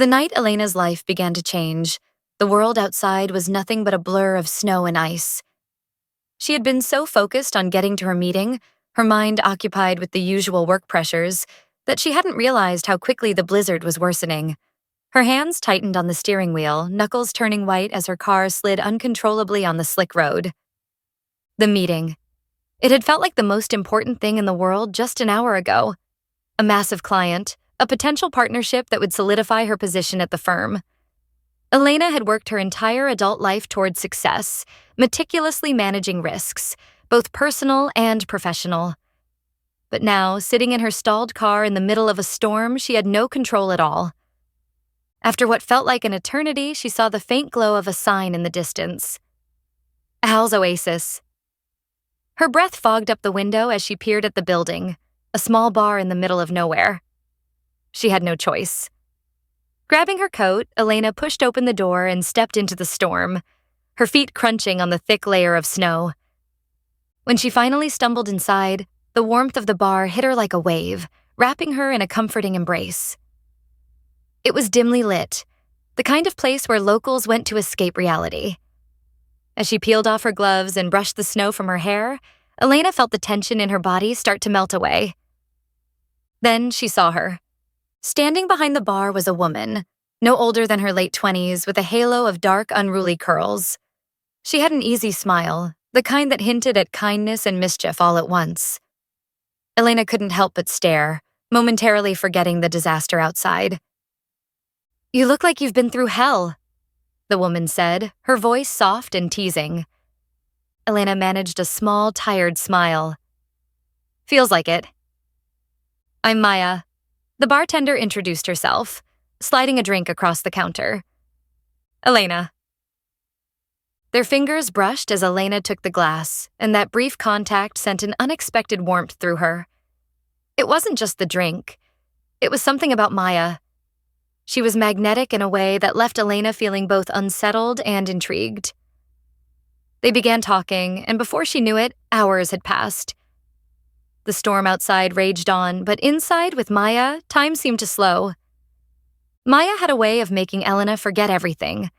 The night Elena's life began to change, the world outside was nothing but a blur of snow and ice. She had been so focused on getting to her meeting, her mind occupied with the usual work pressures, that she hadn't realized how quickly the blizzard was worsening. Her hands tightened on the steering wheel, knuckles turning white as her car slid uncontrollably on the slick road. The meeting. It had felt like the most important thing in the world just an hour ago. A massive client, a potential partnership that would solidify her position at the firm. Elena had worked her entire adult life towards success, meticulously managing risks, both personal and professional. But now, sitting in her stalled car in the middle of a storm, she had no control at all. After what felt like an eternity, she saw the faint glow of a sign in the distance. Al's Oasis. Her breath fogged up the window as she peered at the building, a small bar in the middle of nowhere. She had no choice. Grabbing her coat, Elena pushed open the door and stepped into the storm, her feet crunching on the thick layer of snow. When she finally stumbled inside, the warmth of the bar hit her like a wave, wrapping her in a comforting embrace. It was dimly lit, the kind of place where locals went to escape reality. As she peeled off her gloves and brushed the snow from her hair, Elena felt the tension in her body start to melt away. Then she saw her. Standing behind the bar was a woman, no older than her late 20s, with a halo of dark, unruly curls. She had an easy smile, the kind that hinted at kindness and mischief all at once. Elena couldn't help but stare, momentarily forgetting the disaster outside. "You look like you've been through hell," the woman said, her voice soft and teasing. Elena managed a small, tired smile. "Feels like it." "I'm Maya." The bartender introduced herself, sliding a drink across the counter. "Elena." Their fingers brushed as Elena took the glass, and that brief contact sent an unexpected warmth through her. It wasn't just the drink. It was something about Maya. She was magnetic in a way that left Elena feeling both unsettled and intrigued. They began talking, and before she knew it, hours had passed. The storm outside raged on, but inside with Maya, time seemed to slow. Maya had a way of making Elena forget everything.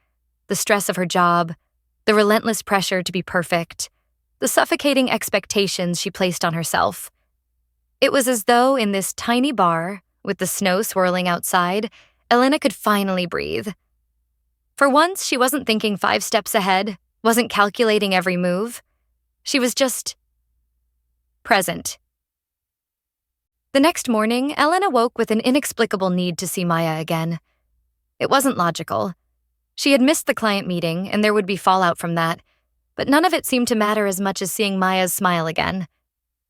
The stress of her job, the relentless pressure to be perfect, the suffocating expectations she placed on herself. It was as though in this tiny bar, with the snow swirling outside, Elena could finally breathe. For once, she wasn't thinking 5 steps ahead, wasn't calculating every move. She was just present. The next morning, Elena woke with an inexplicable need to see Maya again. It wasn't logical. She had missed the client meeting, and there would be fallout from that, but none of it seemed to matter as much as seeing Maya's smile again.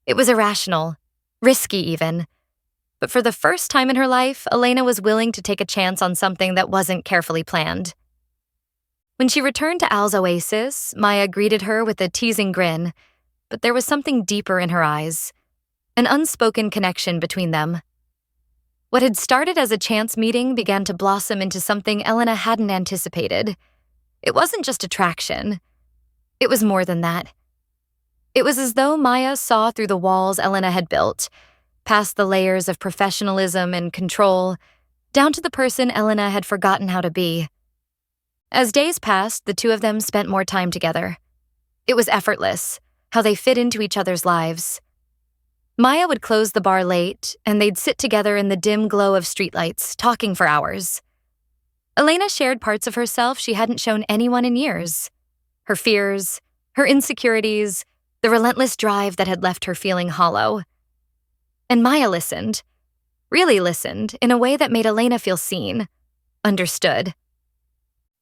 It was irrational, risky even. But for the first time in her life, Elena was willing to take a chance on something that wasn't carefully planned. When she returned to Al's Oasis, Maya greeted her with a teasing grin, but there was something deeper in her eyes, an unspoken connection between them. What had started as a chance meeting began to blossom into something Elena hadn't anticipated. It wasn't just attraction. It was more than that. It was as though Maya saw through the walls Elena had built, past the layers of professionalism and control, down to the person Elena had forgotten how to be. As days passed, the two of them spent more time together. It was effortless, how they fit into each other's lives. Maya would close the bar late, and they'd sit together in the dim glow of streetlights, talking for hours. Elena shared parts of herself she hadn't shown anyone in years. Her fears, her insecurities, the relentless drive that had left her feeling hollow. And Maya listened, really listened, in a way that made Elena feel seen, understood.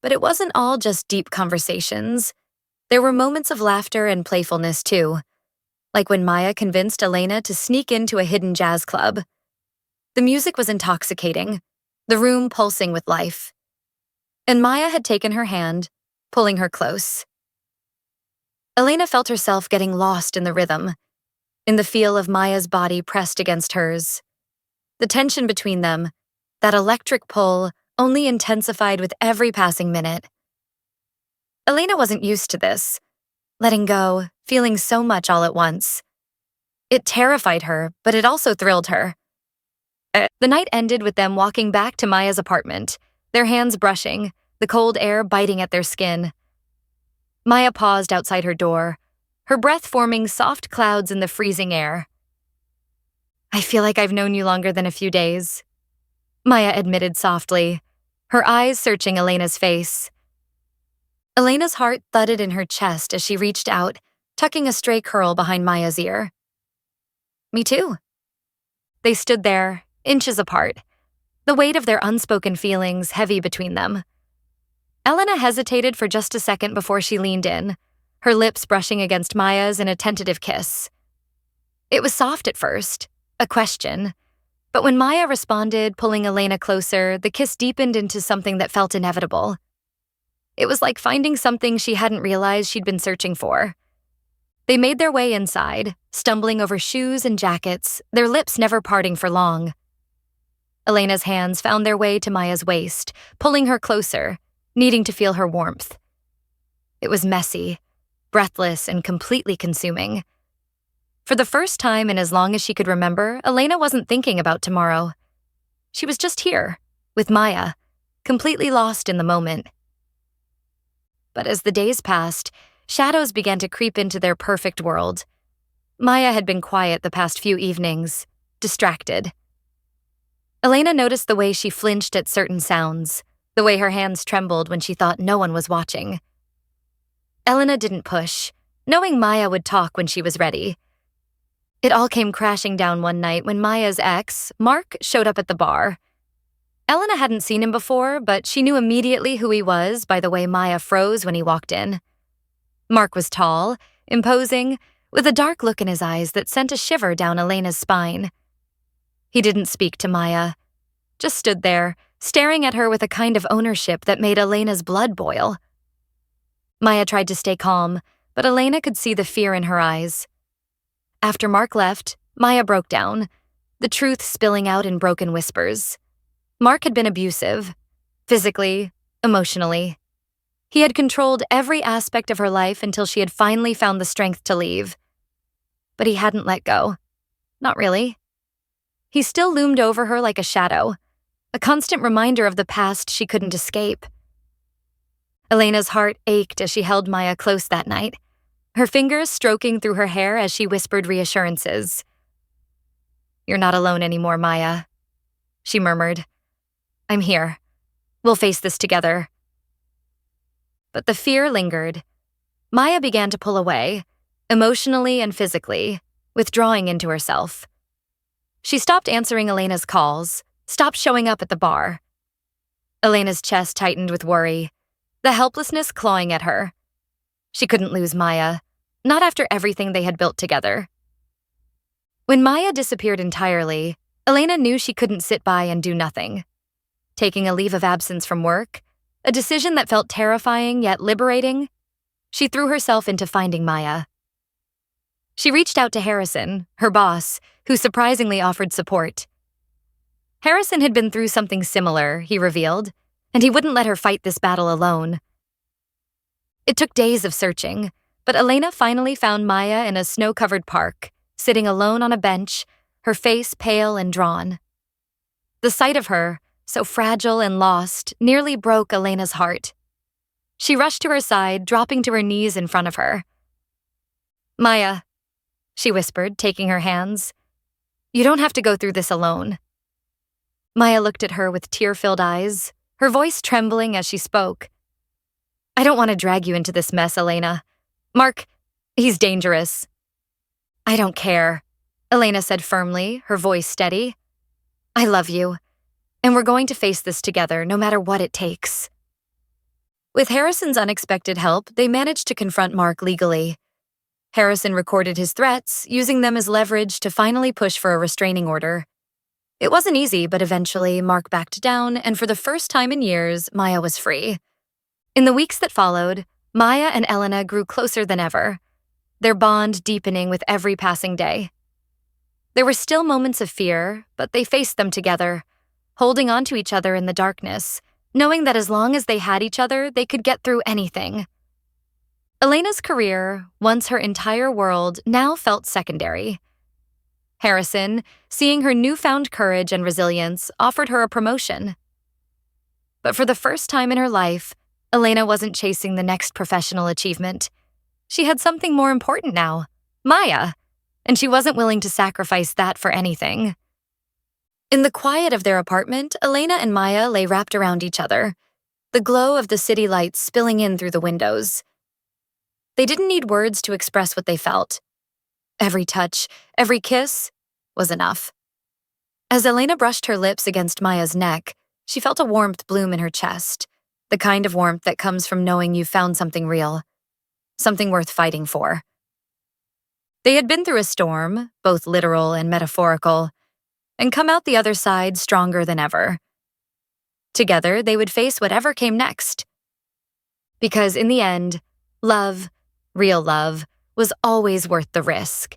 But it wasn't all just deep conversations. There were moments of laughter and playfulness, too, like when Maya convinced Elena to sneak into a hidden jazz club. The music was intoxicating, the room pulsing with life. And Maya had taken her hand, pulling her close. Elena felt herself getting lost in the rhythm, in the feel of Maya's body pressed against hers. The tension between them, that electric pull, only intensified with every passing minute. Elena wasn't used to this, letting go, feeling so much all at once. It terrified her, but it also thrilled her. The night ended with them walking back to Maya's apartment, their hands brushing, the cold air biting at their skin. Maya paused outside her door, her breath forming soft clouds in the freezing air. "I feel like I've known you longer than a few days," Maya admitted softly, her eyes searching Elena's face. Elena's heart thudded in her chest as she reached out, tucking a stray curl behind Maya's ear. "Me too." They stood there, inches apart, the weight of their unspoken feelings heavy between them. Elena hesitated for just a second before she leaned in, her lips brushing against Maya's in a tentative kiss. It was soft at first, a question, but when Maya responded, pulling Elena closer, the kiss deepened into something that felt inevitable. It was like finding something she hadn't realized she'd been searching for. They made their way inside, stumbling over shoes and jackets, their lips never parting for long. Elena's hands found their way to Maya's waist, pulling her closer, needing to feel her warmth. It was messy, breathless, and completely consuming. For the first time in as long as she could remember, Elena wasn't thinking about tomorrow. She was just here, with Maya, completely lost in the moment. But as the days passed, shadows began to creep into their perfect world. Maya had been quiet the past few evenings, distracted. Elena noticed the way she flinched at certain sounds, the way her hands trembled when she thought no one was watching. Elena didn't push, knowing Maya would talk when she was ready. It all came crashing down one night when Maya's ex, Mark, showed up at the bar. Elena hadn't seen him before, but she knew immediately who he was by the way Maya froze when he walked in. Mark was tall, imposing, with a dark look in his eyes that sent a shiver down Elena's spine. He didn't speak to Maya, just stood there, staring at her with a kind of ownership that made Elena's blood boil. Maya tried to stay calm, but Elena could see the fear in her eyes. After Mark left, Maya broke down, the truth spilling out in broken whispers. Mark had been abusive, physically, emotionally. He had controlled every aspect of her life until she had finally found the strength to leave. But he hadn't let go. Not really. He still loomed over her like a shadow, a constant reminder of the past she couldn't escape. Elena's heart ached as she held Maya close that night, her fingers stroking through her hair as she whispered reassurances. "You're not alone anymore, Maya," she murmured. "I'm here. We'll face this together." But the fear lingered. Maya began to pull away, emotionally and physically, withdrawing into herself. She stopped answering Elena's calls, stopped showing up at the bar. Elena's chest tightened with worry, the helplessness clawing at her. She couldn't lose Maya, not after everything they had built together. When Maya disappeared entirely, Elena knew she couldn't sit by and do nothing. Taking a leave of absence from work, a decision that felt terrifying yet liberating, she threw herself into finding Maya. She reached out to Harrison, her boss, who surprisingly offered support. Harrison had been through something similar, he revealed, and he wouldn't let her fight this battle alone. It took days of searching, but Elena finally found Maya in a snow-covered park, sitting alone on a bench, her face pale and drawn. The sight of her, so fragile and lost, nearly broke Elena's heart. She rushed to her side, dropping to her knees in front of her. "Maya," she whispered, taking her hands. "You don't have to go through this alone." Maya looked at her with tear-filled eyes, her voice trembling as she spoke. "I don't want to drag you into this mess, Elena. Mark, he's dangerous." "I don't care," Elena said firmly, her voice steady. "I love you, and we're going to face this together no matter what it takes." With Harrison's unexpected help, they managed to confront Mark legally. Harrison recorded his threats, using them as leverage to finally push for a restraining order. It wasn't easy, but eventually Mark backed down, and for the first time in years, Maya was free. In the weeks that followed, Maya and Elena grew closer than ever, their bond deepening with every passing day. There were still moments of fear, but they faced them together, holding on to each other in the darkness, knowing that as long as they had each other, they could get through anything. Elena's career, once her entire world, now felt secondary. Harrison, seeing her newfound courage and resilience, offered her a promotion. But for the first time in her life, Elena wasn't chasing the next professional achievement. She had something more important now, Maya, and she wasn't willing to sacrifice that for anything. In the quiet of their apartment, Elena and Maya lay wrapped around each other, the glow of the city lights spilling in through the windows. They didn't need words to express what they felt. Every touch, every kiss was enough. As Elena brushed her lips against Maya's neck, she felt a warmth bloom in her chest, the kind of warmth that comes from knowing you've found something real, something worth fighting for. They had been through a storm, both literal and metaphorical, and come out the other side stronger than ever. Together, they would face whatever came next. Because in the end, love, real love, was always worth the risk.